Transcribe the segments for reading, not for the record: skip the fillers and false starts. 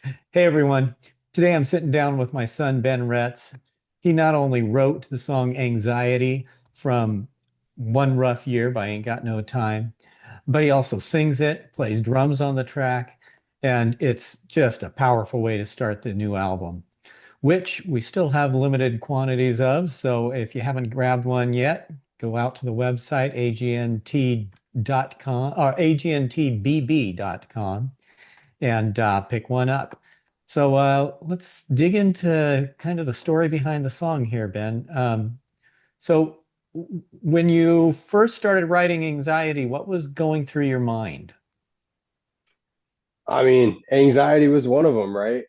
Hey everyone. Today I'm sitting down with my son Ben Retz. He not only wrote the song Anxiety from One Rough Year by Ain't Got No Time, but he also sings it, plays drums on the track, and it's just a powerful way to start the new album, which we still have limited quantities of. So if you haven't grabbed one yet, go out to the website agnt.com or agntbb.com and pick one up. So let's dig into kind of the story behind the song here, Ben. When you first started writing Anxiety, what was going through your mind? I mean, anxiety was one of them, right?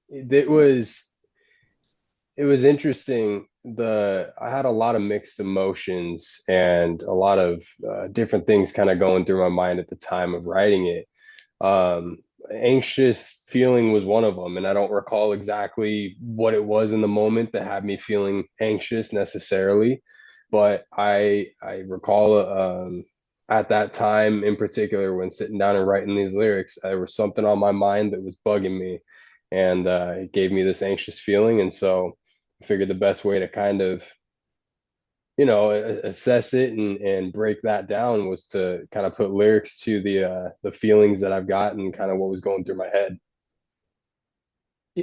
It was it was interesting. The I had a lot of mixed emotions and a lot of different things kind of going through my mind at the time of writing it. Anxious feeling was one of them, and I don't recall exactly what it was in the moment that had me feeling anxious necessarily, but I recall at that time in particular when sitting down and writing these lyrics, there was something on my mind that was bugging me, and it gave me this anxious feeling, and so I figured the best way to kind of assess it and break that down was to kind of put lyrics to the feelings that I've got and kind of what was going through my head.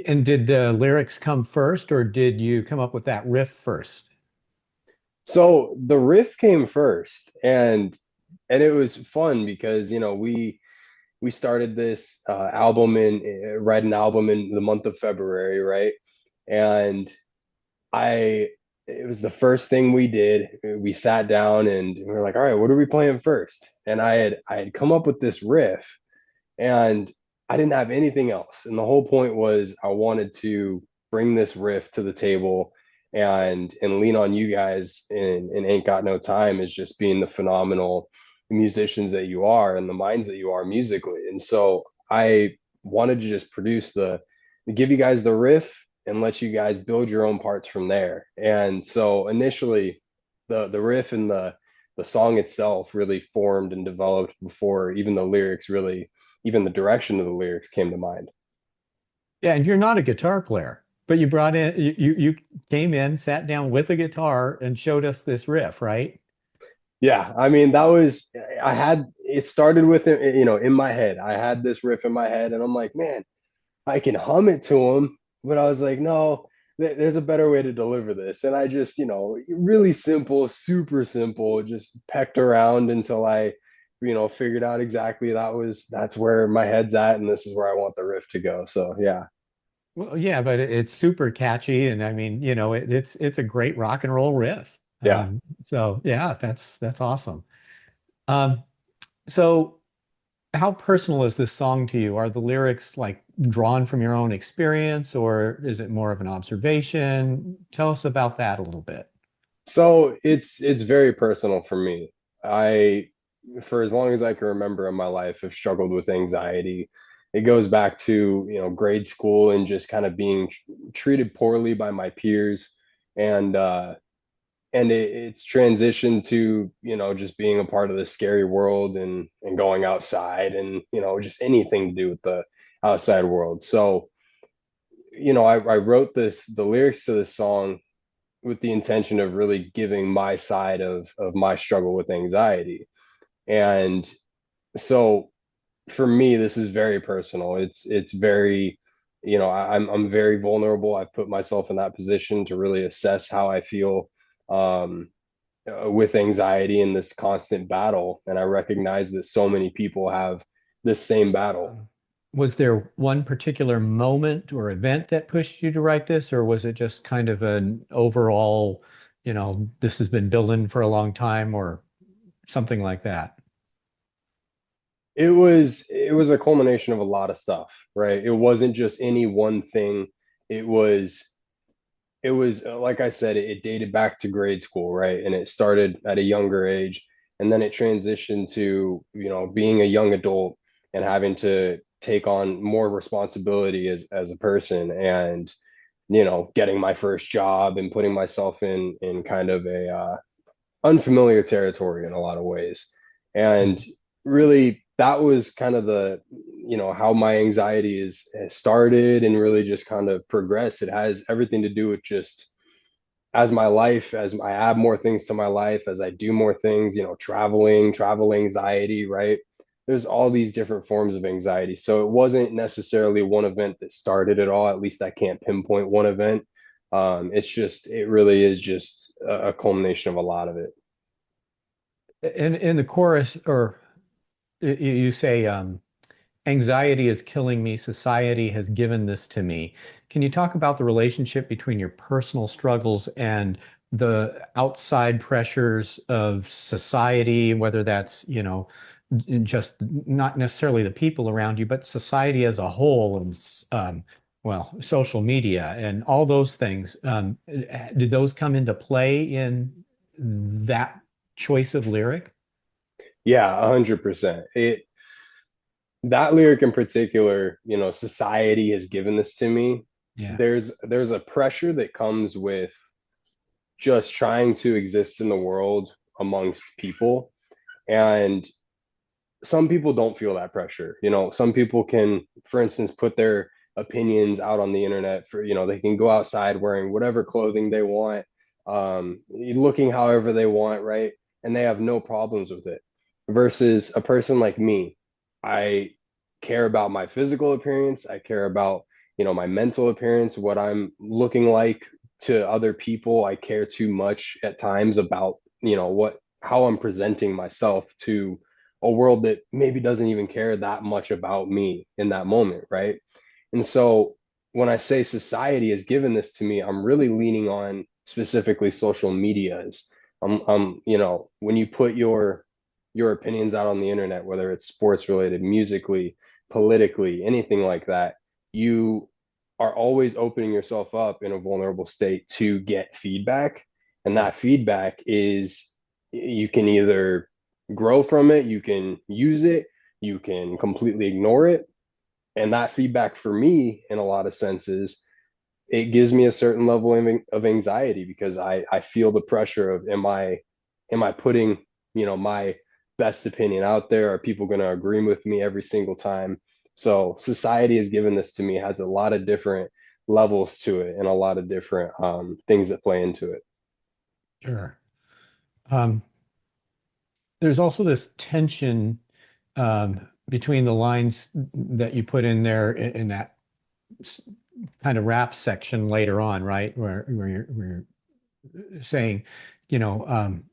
And did the lyrics come first, or did you come up with that riff first? So the riff came first, and it was fun because we started this album in write an album in the month of February, right? And I it was the first thing we did. We sat down and we were like, all right, what are we playing first? And I had come up with this riff, and I didn't have anything else. And the whole point was I wanted to bring this riff to the table and lean on you guys in Ain't Got No Time as just being the phenomenal musicians that you are and the minds that you are musically. And so I wanted to just produce the give you guys the riff and let you guys build your own parts from there. And so initially the riff and the song itself really formed and developed before even the lyrics really even the direction of the lyrics came to mind. Yeah, and you're not a guitar player, but you brought in you came in, sat down with a guitar, and showed us this riff, right? Yeah, I mean that was I had it started with it, in my head. I had this riff in my head, and I'm like, man, I can hum it to him, but I was like, no, there's a better way to deliver this, and I just, really simple, super simple, just pecked around until I, figured out exactly that's where my head's at, and this is where I want the riff to go. So yeah, Well, yeah, but it's super catchy, and I mean, it's a great rock and roll riff. yeah. So yeah, that's awesome. Um, so how personal is this song to you? Are the lyrics like drawn from your own experience, or is it more of an observation? Tell us about that a little bit. So it's very personal for me. I, for as long as I can remember in my life, have struggled with anxiety. It goes back to, grade school and just kind of being treated poorly by my peers, and it's transitioned to, just being a part of the scary world and going outside and, just anything to do with the outside world. So, I wrote the lyrics to this song with the intention of really giving my side of my struggle with anxiety. And so for me, this is very personal. It's very, I'm very vulnerable. I've put myself in that position to really assess how I feel um, with anxiety in this constant battle. And I recognize that so many people have this same battle. Was there one particular moment or event that pushed you to write this, or was it just kind of an overall, this has been building for a long time, or something like that? It was a culmination of a lot of stuff, right? It wasn't just any one thing. It was like I said, it dated back to grade school, right? And it started at a younger age, and then it transitioned to, being a young adult and having to take on more responsibility as a person, and getting my first job and putting myself in kind of a unfamiliar territory in a lot of ways. And really that was kind of the, how my anxiety is has started and really just kind of progressed. It has everything to do with just as my life, as I add more things to my life, as I do more things, travel anxiety, right? There's all these different forms of anxiety. So it wasn't necessarily one event that started it all. At least I can't pinpoint one event. It really is just a culmination of a lot of it. In the chorus, or you say, anxiety is killing me. Society has given this to me. Can you talk about the relationship between your personal struggles and the outside pressures of society, whether that's, just not necessarily the people around you, but society as a whole and, well, social media and all those things. Did those come into play in that choice of lyric? Yeah, 100%. That lyric in particular, society has given this to me. Yeah. There's a pressure that comes with just trying to exist in the world amongst people. And some people don't feel that pressure. Some people can, for instance, put their opinions out on the internet for, they can go outside wearing whatever clothing they want, looking however they want, right? And they have no problems with it. Versus a person like me, I care about my physical appearance. I care about, my mental appearance, what I'm looking like to other people. I care too much at times about, how I'm presenting myself to a world that maybe doesn't even care that much about me in that moment, right? And so when I say society has given this to me, I'm really leaning on specifically social medias. When you put your opinions out on the internet, whether it's sports related, musically, politically, anything like that, you are always opening yourself up in a vulnerable state to get feedback. And Yeah. that feedback is you can either grow from it, you can use it, you can completely ignore it. And that feedback for me, in a lot of senses, it gives me a certain level of anxiety because I feel the pressure of am I putting, my best opinion out there? Are people going to agree with me every single time? So society has given this to me, has a lot of different levels to it and a lot of different things that play into it. Sure. Um, there's also this tension between the lines that you put in there in that kind of rap section later on, right? Where you're saying, you know, um,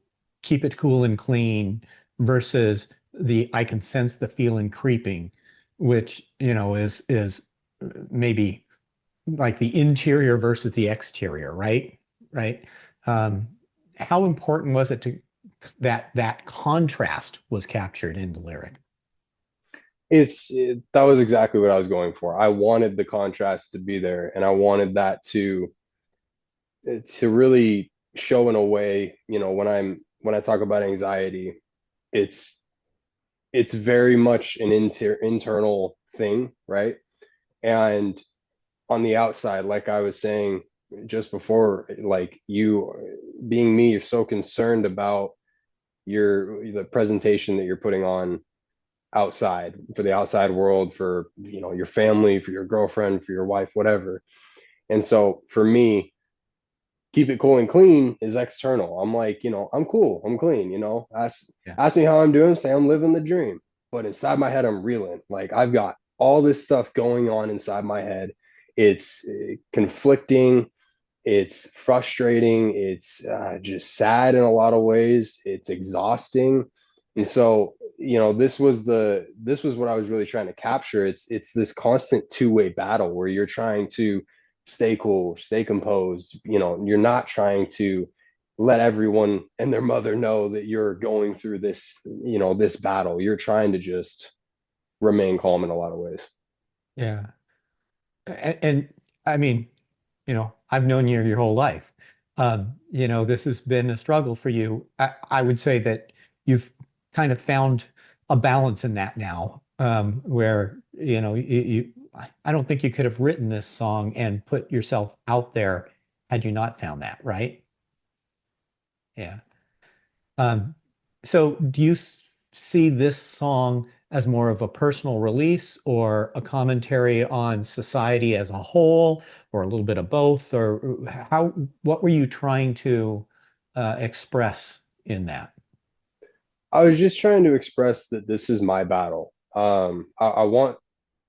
keep it cool and clean versus the I can sense the feeling creeping, which, is maybe like the interior versus the exterior, right? Right. Um, how important was it to that contrast was captured in the lyric? That was exactly what I was going for. I wanted the contrast to be there, and I wanted that to really show in a way, when I talk about anxiety, it's it's very much an internal thing, right? And on the outside, like I was saying just before, like you being me, you're so concerned about the presentation that you're putting on outside for the outside world, for your family, for your girlfriend, for your wife, whatever. And so for me, keep it cool and clean is external. I'm like, I'm cool, I'm clean, Yeah. ask me how I'm doing, say I'm living the dream. But inside my head, I'm reeling. Like I've got all this stuff going on inside my head. It's conflicting, it's frustrating, it's just sad in a lot of ways, it's exhausting. And so, this was what I was really trying to capture. It's this constant two-way battle where you're trying to stay cool, stay composed. You're not trying to let everyone and their mother know that you're going through this battle. You're trying to just remain calm in a lot of ways. Yeah. And I mean, I've known you your whole life. This has been a struggle for you. I would say that you've kind of found a balance in that now, where, I don't think you could have written this song and put yourself out there had you not found that, right? Yeah. Um, so do you see this song as more of a personal release or a commentary on society as a whole, or a little bit of both? Or what were you trying to express in that? I was just trying to express that this is my battle. I want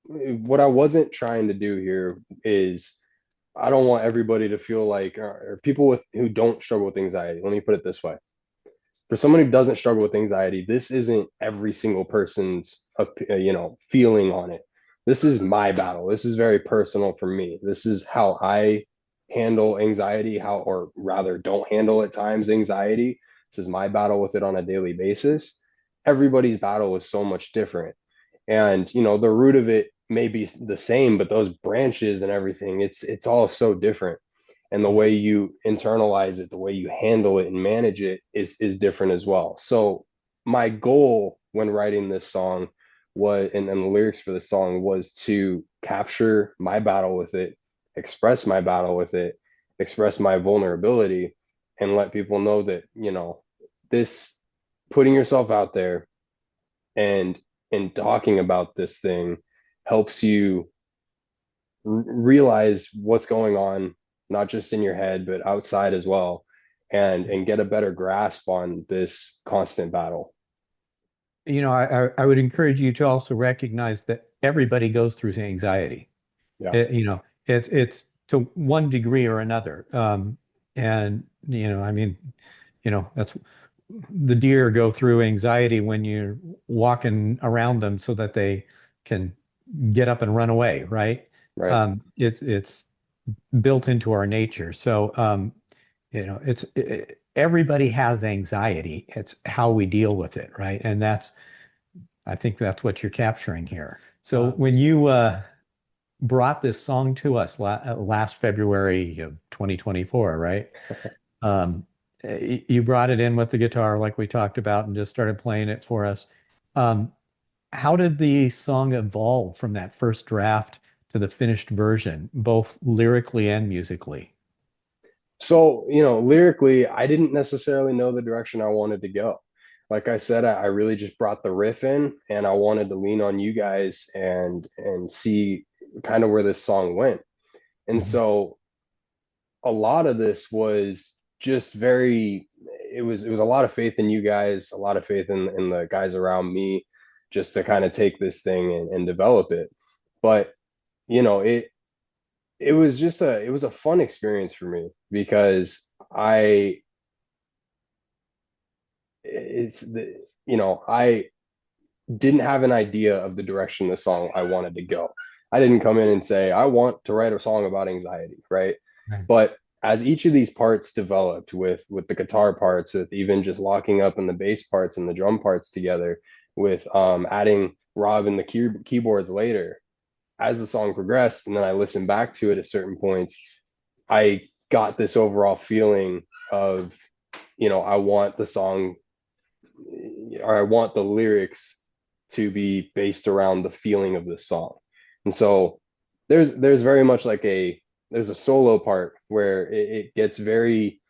what I wasn't trying to do here is I don't want everybody to feel like or people with who don't struggle with anxiety. Let me put it this way. For someone who doesn't struggle with anxiety, this isn't every single person's feeling on it. This is my battle. This is very personal for me. This is how I handle anxiety, how or rather don't handle at times anxiety. This is my battle with it on a daily basis. Everybody's battle is so much different. And the root of it may be the same, but those branches and everything, it's all so different, and the way you internalize it, the way you handle it and manage it is different as well. So my goal when writing this song was, and the lyrics for the song was to capture my battle with it, express my battle with it, express my vulnerability, and let people know that this putting yourself out there and talking about this thing helps you realize what's going on, not just in your head, but outside as well, and get a better grasp on this constant battle. I would encourage you to also recognize that everybody goes through anxiety. Yeah, It's to one degree or another. And I mean, that's the deer go through anxiety when you're walking around them so that they can get up and run away, right? right. It's built into our nature. So, everybody has anxiety. It's how we deal with it, right? And I think that's what you're capturing here. So when you brought this song to us last February of 2024, right? Um, you brought it in with the guitar like we talked about and just started playing it for us. Um, how did the song evolve from that first draft to the finished version, both lyrically and musically? So, lyrically, I didn't necessarily know the direction I wanted to go. Like I said, I really just brought the riff in, and I wanted to lean on you guys and see kind of where this song went. And Mhm. so a lot of this was just very it was a lot of faith in you guys, a lot of faith in the guys around me, just to kind of take this thing and develop it. But you know it it was a fun experience for me because I it's the I didn't have an idea of the direction the song I wanted to go. I didn't come in and say, I want to write a song about anxiety, right? Right. But as each of these parts developed with the guitar parts, with even just locking up in the bass parts and the drum parts together, with adding Rob and the keyboards later, as the song progressed, and then I listened back to it at certain points, I got this overall feeling of, I want the song or I want the lyrics to be based around the feeling of the song. And so there's very much like there's a solo part where it gets very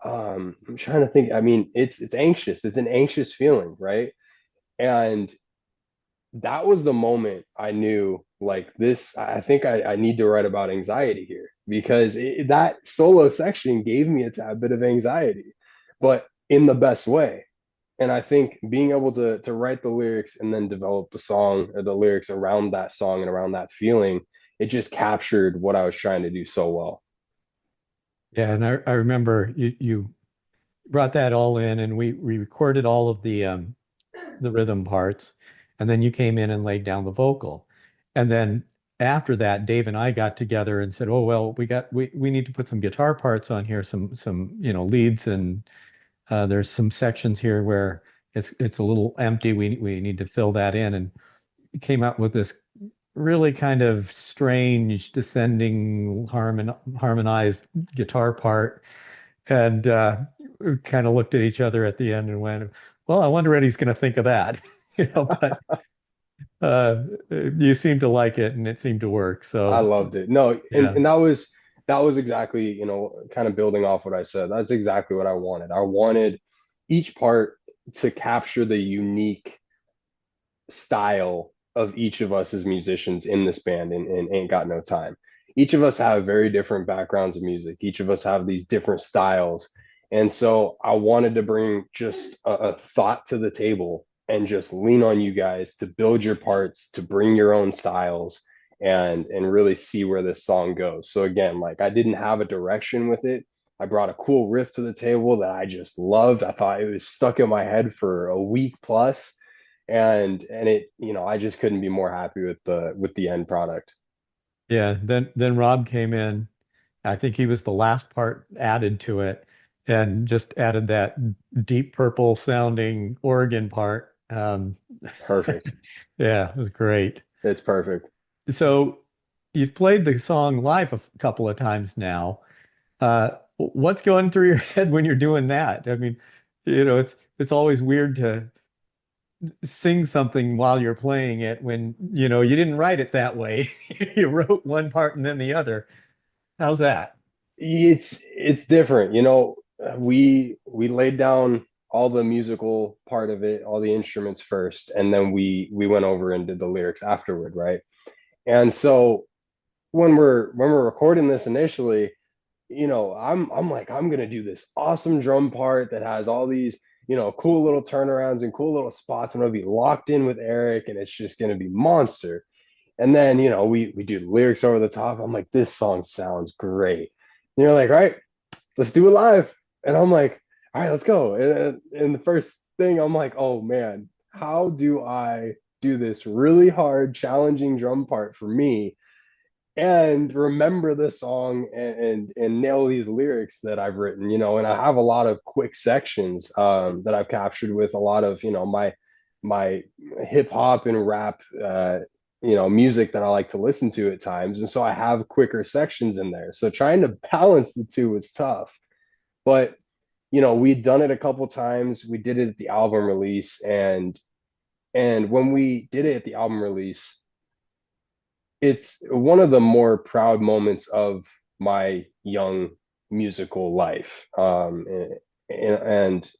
I'm trying to think. I mean, it's anxious. It's an anxious feeling, right? And that was the moment I knew like this. I think I need to write about anxiety here because that solo section gave me a tad bit of anxiety, but in the best way. And I think being able to write the lyrics and then develop the song or the lyrics around that song and around that feeling, it just captured what I was trying to do so well. Yeah, and I remember you brought that all in, and we recorded all of the rhythm parts, and then you came in and laid down the vocal. And then after that, Dave and I got together and said, "Oh, well, we need to put some guitar parts on here, some leads, and there's some sections here where it's a little empty. We need to fill that in." And came out with this really kind of strange descending harmonized guitar part. And we kind of looked at each other at the end and went, "Well, I wonder what he's going to think of that." But you seemed to like it, and it seemed to work. I So loved it. No, yeah, and that was exactly, kind of building off what I said. That's exactly what I wanted. I wanted each part to capture the unique style of each of us as musicians in this band in Ain't Got No Time. Each of us have very different backgrounds of music. Each of us have these different styles. And so I wanted to bring just a thought to the table and just lean on you guys to build your parts, to bring your own styles and really see where this song goes. So again, like I didn't have a direction with it. I brought a cool riff to the table that I just loved. I thought it was stuck in my head for a week plus, and it, I just couldn't be more happy with the end product. Yeah, then Rob came in. I think he was the last part added to it and just added that deep purple sounding organ part. Perfect. Yeah, it was great. It's perfect. So you've played the song live a couple of times now. What's going through your head when you're doing that? I mean, it's always weird to sing something while you're playing it when, you didn't write it that way. You wrote one part and then the other. How's that? It's different. We laid down all the musical part of it, all the instruments first, and then we went over and did the lyrics afterward, right? And so when we're recording this initially, I'm like, I'm gonna do this awesome drum part that has all these, cool little turnarounds and cool little spots. I'm gonna be locked in with Eric, and it's just gonna be monster. And then, we do the lyrics over the top. I'm like, this song sounds great. And you're like, right, let's do it live. And I'm like, all right, let's go. And the first thing I'm like, oh man, how do I do this really hard, challenging drum part for me and remember the song and nail these lyrics that I've written, and I have a lot of quick sections that I've captured with a lot of, my hip hop and rap music that I like to listen to at times. And so I have quicker sections in there. So trying to balance the two is tough. But we'd done it a couple times. We did it at the album release, and when we did it at the album release, it's one of the more proud moments of my young musical life. And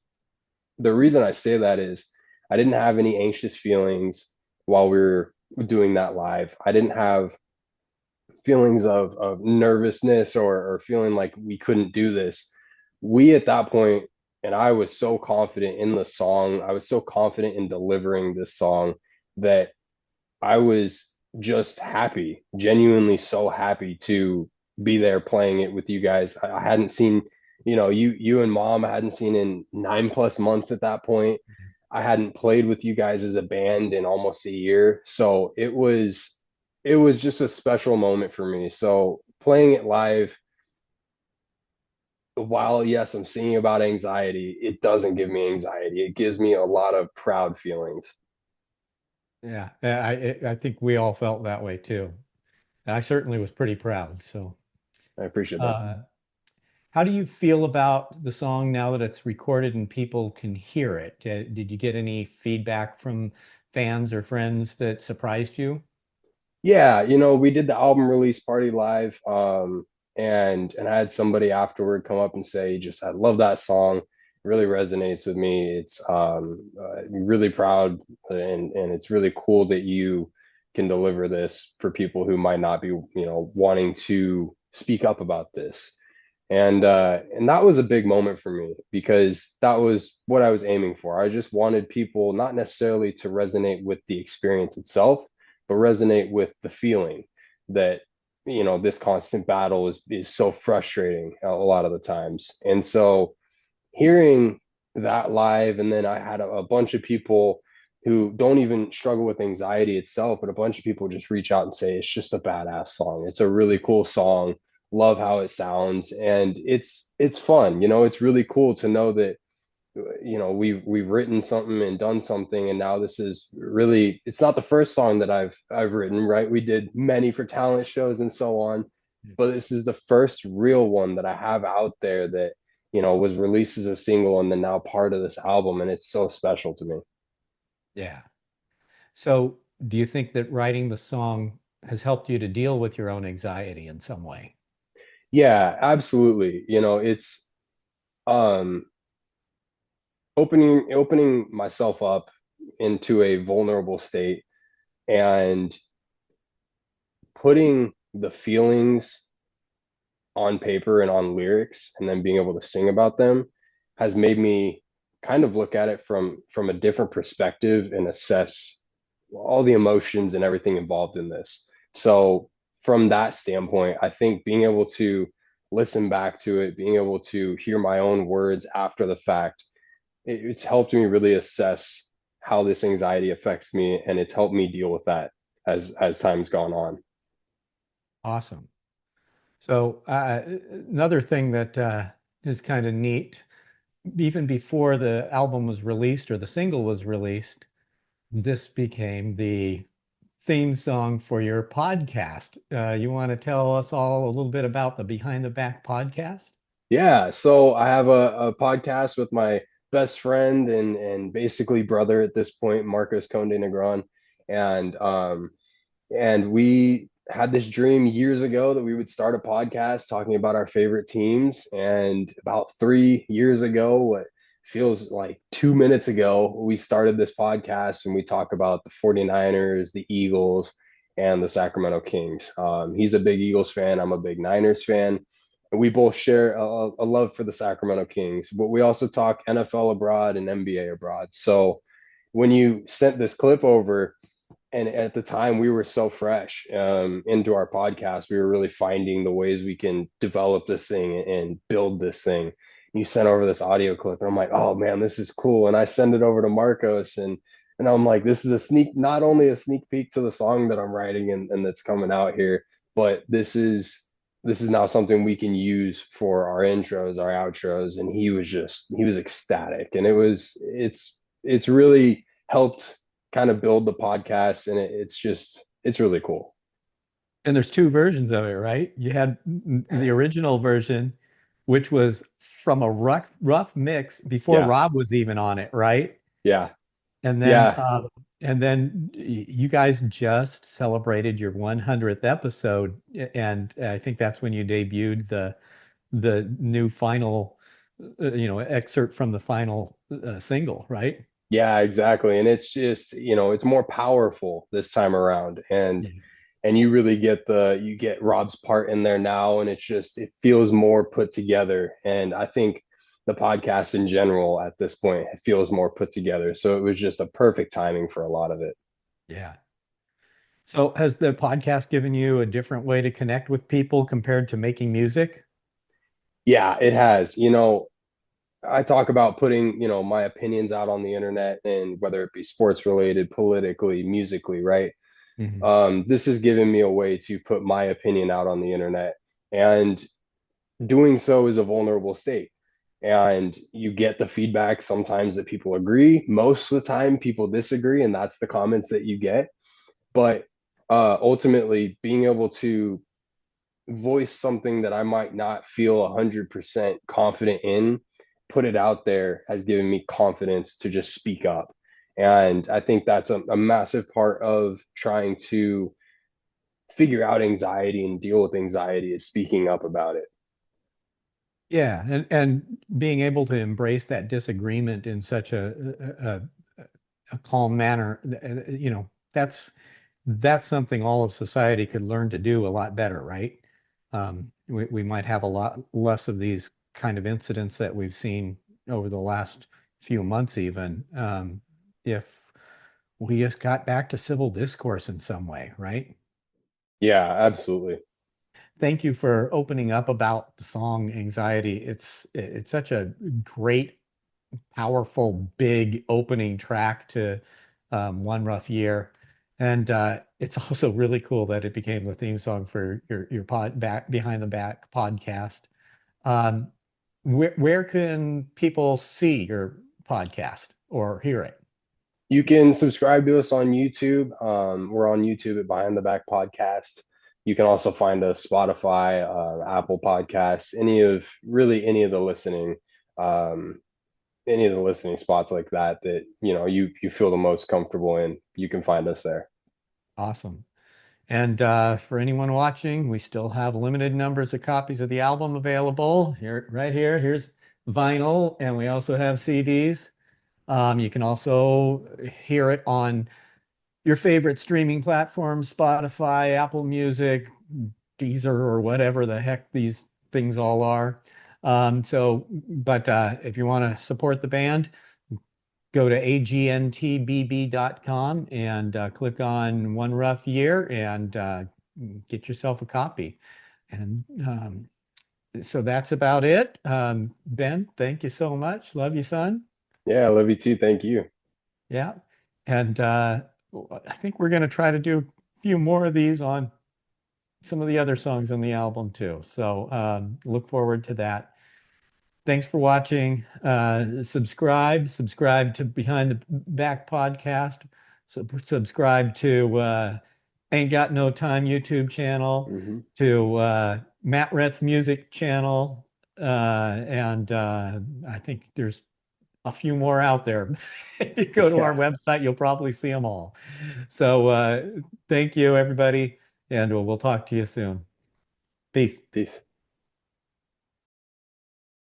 the reason I say that is I didn't have any anxious feelings while we were doing that live. I didn't have feelings of nervousness or feeling like we couldn't do this. We at that point, and I was so confident in the song, I was so confident in delivering this song that I was just happy, genuinely so happy to be there playing it with you guys. I hadn't seen, you and mom, I hadn't seen in 9+ months at that point. I hadn't played with you guys as a band in almost a year. So it was just a special moment for me. So playing it live, while yes, I'm singing about anxiety, it doesn't give me anxiety. It gives me a lot of proud feelings. Yeah, I think we all felt that way too. And I certainly was pretty proud. So, I appreciate that. uh, how do you feel about the song now that it's recorded and people can hear it? Did you get any feedback from fans or friends that surprised you? Yeah, we did the album release party live, and I had somebody afterward come up and say, just I love that song. It really resonates with me. It's really proud, and it's really cool that you can deliver this for people who might not be, wanting to speak up about this. And that was a big moment for me because that was what I was aiming for. I just wanted people not necessarily to resonate with the experience itself, but resonate with the feeling that, this constant battle is so frustrating a lot of the times. And so hearing that live, and then I had a bunch of people who don't even struggle with anxiety itself, but a bunch of people just reach out and say it's just a badass song. It's a really cool song. Love how it sounds, and it's fun. It's really cool to know that we've written something and done something, and now this is really, it's not the first song that I've written, right? We did many for talent shows and so on, but this is the first real one that I have out there that was released as a single and then now part of this album, and it's so special to me. Yeah. So, do you think that writing the song has helped you to deal with your own anxiety in some way? Yeah, absolutely. Um opening myself up into a vulnerable state and putting the feelings on paper and on lyrics and then being able to sing about them has made me kind of look at it from a different perspective and assess all the emotions and everything involved in this. So from that standpoint, I think being able to listen back to it, being able to hear my own words after the fact, it's helped me really assess how this anxiety affects me, and it's helped me deal with that as time's gone on. Awesome. So another thing that is kind of neat, even before the album was released or the single was released, this became the theme song for your podcast. You want to tell us all a little bit about the Behind the Back podcast? Yeah, so I have a podcast with my best friend and basically brother at this point, Marcos Conde Negron, and we had this dream years ago that we would start a podcast talking about our favorite teams. And about 3 years ago, what feels like 2 minutes ago, we started this podcast and we talk about the 49ers, the Eagles, and the Sacramento Kings. He's a big Eagles fan. I'm a big Niners fan. And we both share a love for the Sacramento Kings, but we also talk NFL abroad and NBA abroad. So when you sent this clip over, and at the time we were so fresh into our podcast, we were really finding the ways we can develop this thing and build this thing. You sent over this audio clip and I'm like, oh man, this is cool. And I send it over to Marcos, and I'm like, this is not only a sneak peek to the song that I'm writing and that's coming out here, but this is now something we can use for our intros, our outros. And he was ecstatic. And it's really helped kind of build the podcast, and it's really cool. And there's two versions of it, right? You had the original version, which was from a rough mix before Yeah, Rob was even on it, right? yeah, And then yeah, you guys just celebrated your 100th episode, and I think that's when you debuted the new final, excerpt from the final single, right? yeah, exactly. And it's just, it's more powerful this time around. And Yeah. you really you get Rob's part in there now, and it feels more put together. And I think the podcast in general at this point, it feels more put together. So it was just a perfect timing for a lot of it. Yeah. So has the podcast given you a different way to connect with people compared to making music? Yeah, it has. I talk about putting, my opinions out on the internet, and whether it be sports related, politically, musically, right? Mhm. This has given me a way to put my opinion out on the internet. And doing so is a vulnerable state. And you get the feedback sometimes that people agree. Most of the time, people disagree, and that's the comments that you get. But ultimately, being able to voice something that I might not feel 100% confident in, put it out there, has given me confidence to just speak up. And I think that's a massive part of trying to figure out anxiety and deal with anxiety, is speaking up about it. Yeah, and being able to embrace that disagreement in such a calm manner, that's something all of society could learn to do a lot better, right? We might have a lot less of these kind of incidents that we've seen over the last few months, even if we just got back to civil discourse in some way, right? Yeah, absolutely. Thank you for opening up about the song Anxiety. It's such a great, powerful, big opening track to One Rough Year. And it's also really cool that it became the theme song for your behind the back podcast. Um, where can people see your podcast or hear it? You can subscribe to us on YouTube. We're on YouTube at Behind the Back Podcast. You can also find us Spotify, Apple Podcasts, any of the um, listening spots like that you feel the most comfortable in. You can find us there. Awesome. And for anyone watching, we still have limited numbers of copies of the album available here, right here. Here's vinyl, and we also have CDs. You can also hear it on your favorite streaming platforms, Spotify, Apple Music, Deezer, or whatever the heck these things all are. But if you want to support the band, go to agntbb.com and click on One Rough Year and get yourself a copy. And so that's about it. Ben, thank you so much. Love you, son. Yeah, I love you too. Thank you. Yeah. And I think we're going to try to do a few more of these on some of the other songs on the album too. So look forward to that. Thanks for watching. Subscribe to Behind the Back podcast. Subscribe to Ain't Got No Time YouTube channel, Hmm. to Matt Retz music channel, and I think there's a few more out there. If you go to our Yeah. website, you'll probably see them all. So thank you, everybody, and we'll talk to you soon. Peace. Peace.